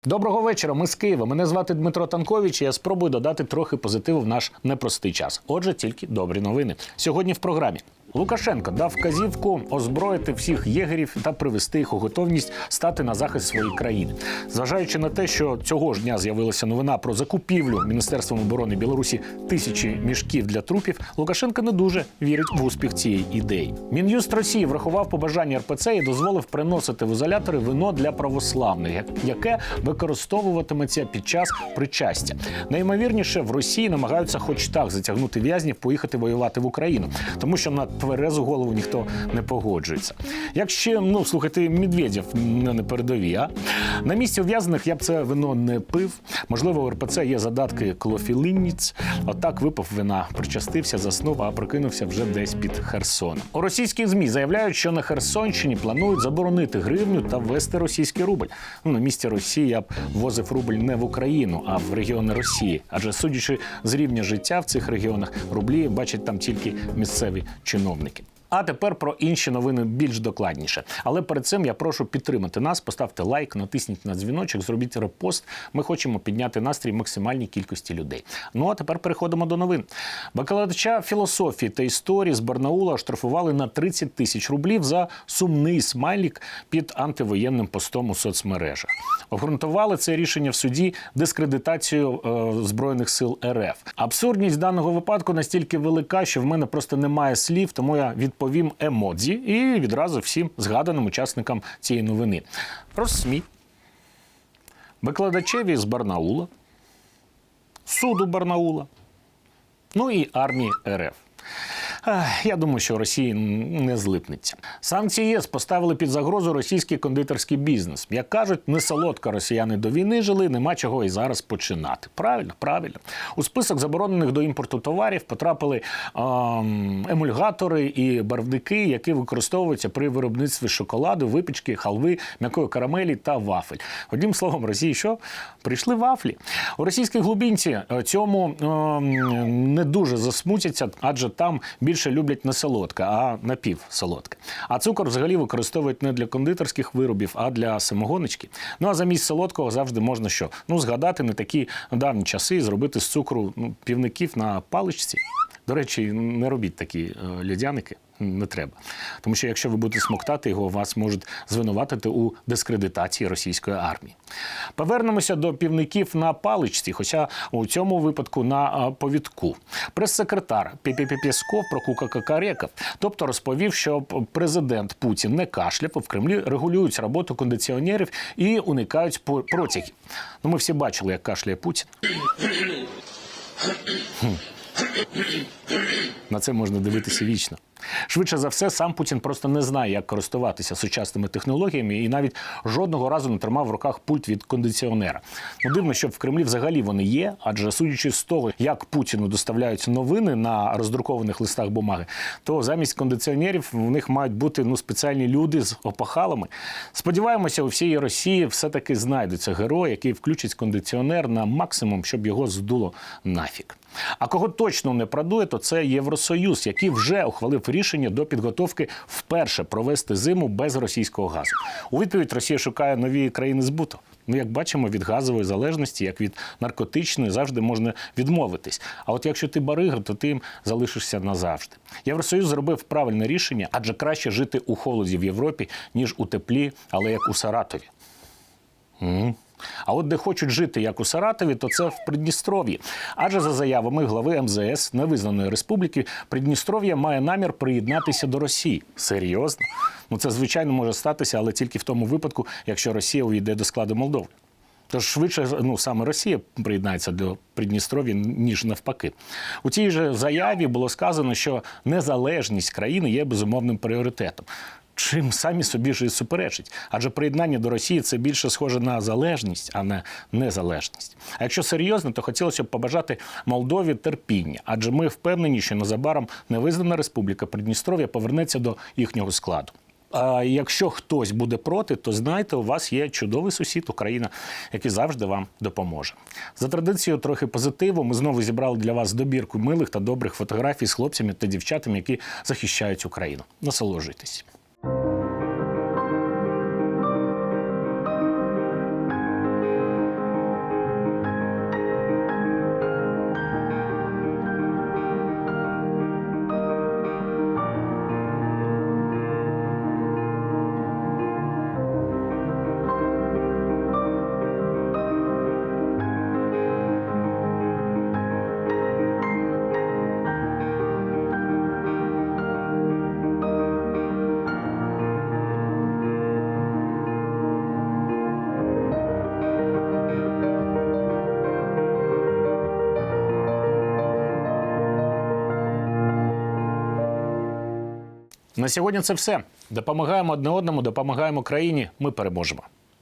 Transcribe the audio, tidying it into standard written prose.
Доброго вечора, ми з Києва. Мене звати Дмитро Танкович, і я спробую додати трохи позитиву в наш непростий час. Отже, тільки добрі новини. Сьогодні в програмі. Лукашенко дав вказівку озброїти всіх єгерів та привести їх у готовність стати на захист своєї країни. Зважаючи на те, що цього ж дня з'явилася новина про закупівлю Міністерством оборони Білорусі 1000 мішків для трупів, Лукашенко не дуже вірить в успіх цієї ідеї. Мін'юст Росії врахував побажання РПЦ і дозволив приносити в ізолятори вино для православних, яке використовуватиметься під час причастя. Найімовірніше, в Росії намагаються хоч так затягнути в'язнів поїхати воювати в Україну, тому що на тверезу голову ніхто не погоджується. Як ще, слухайте, Медведєв не передові, а? На місці ув'язнених я б це вино не пив. Можливо, у РПЦ є задатки клофелинниць. Отак випив вина, причастився, заснув, а прокинувся вже десь під Херсоном. У російських ЗМІ заявляють, що на Херсонщині планують заборонити гривню та ввести російський рубль. На місці Росії я б ввозив рубль не в Україну, а в регіони Росії. Адже, судячи з рівня життя в цих регіонах, рублі бачать там тільки місцеві чиновники. А тепер про інші новини більш докладніше. Але перед цим я прошу підтримати нас, поставте лайк, натисніть на дзвіночок, зробіть репост. Ми хочемо підняти настрій максимальній кількості людей. А тепер переходимо до новин. Бакалаврача філософії та історії з Барнаула оштрафували на 30 тисяч рублів за сумний смайлік під антивоєнним постом у соцмережах. Обґрунтували це рішення в суді дискредитацією Збройних сил РФ. Абсурдність даного випадку настільки велика, що в мене просто немає слів, тому я відповім емодзі і відразу всім згаданим учасникам цієї новини. Розсмій. Викладачеві з Барнаула, суду Барнаула, і армії РФ. Я думаю, що Росії не злипнеться. Санкції ЄС поставили під загрозу російський кондитерський бізнес. Як кажуть, не солодко росіяни до війни жили, нема чого і зараз починати. Правильно, правильно. У список заборонених до імпорту товарів потрапили емульгатори і барвники, які використовуються при виробництві шоколаду, випічки, халви, м'якої карамелі та вафель. Одним словом, Росії що? Прийшли вафлі. У російській глубинці цьому не дуже засмутяться, адже там більше люблять не солодке, а напівсолодке. А цукор взагалі використовують не для кондитерських виробів, а для самогоночки. А замість солодкого завжди можна що? Згадати не такі давні часи і зробити з цукру півників на паличці. До речі, не робіть такі льодяники. Не треба. Тому що якщо ви будете смоктати його, вас можуть звинуватити у дискредитації російської армії. Повернемося до півників на паличці, хоча у цьому випадку на повідку. Прес-секретар Пєсков прокукакарекав, тобто розповів, що президент Путін не кашляв, в Кремлі регулюють роботу кондиціонерів і уникають протягів. Ми всі бачили, як кашляє Путін. На це можна дивитися вічно. Швидше за все, сам Путін просто не знає, як користуватися сучасними технологіями і навіть жодного разу не тримав в руках пульт від кондиціонера. Дивно, що в Кремлі взагалі вони є, адже судячи з того, як Путіну доставляють новини на роздрукованих листах бумаги, то замість кондиціонерів в них мають бути спеціальні люди з опахалами. Сподіваємося, у всій Росії все-таки знайдуться герої, які включать кондиціонер на максимум, щоб його здуло нафіг. А кого точно не продує, то це Євросоюз, який вже ухвалив рішення до підготовки вперше провести зиму без російського газу. У відповідь Росія шукає нові країни збуту. Як бачимо, від газової залежності, як від наркотичної, завжди можна відмовитись. А от якщо ти барига, то ти залишишся назавжди. Євросоюз зробив правильне рішення, адже краще жити у холоді в Європі, ніж у теплі, але як у Саратові. А от де хочуть жити, як у Саратові, то це в Придністров'ї. Адже за заявами глави МЗС невизнаної республіки, Придністров'я має намір приєднатися до Росії. Серйозно? Це, звичайно, може статися, але тільки в тому випадку, якщо Росія увійде до складу Молдови. Тож швидше саме Росія приєднається до Придністров'я, ніж навпаки. У цій же заяві було сказано, що незалежність країни є безумовним пріоритетом. Чим самі собі ж і суперечить. Адже приєднання до Росії – це більше схоже на залежність, а не незалежність. А якщо серйозно, то хотілося б побажати Молдові терпіння. Адже ми впевнені, що незабаром невизнана Республіка Придністров'я повернеться до їхнього складу. А якщо хтось буде проти, то знайте, у вас є чудовий сусід, Україна, який завжди вам допоможе. За традицією трохи позитиву ми знову зібрали для вас добірку милих та добрих фотографій з хлопцями та дівчатами, які захищають Україну. Насолоджуйтесь. На сьогодні це все. Допомагаємо одне одному, допомагаємо країні. Ми переможемо.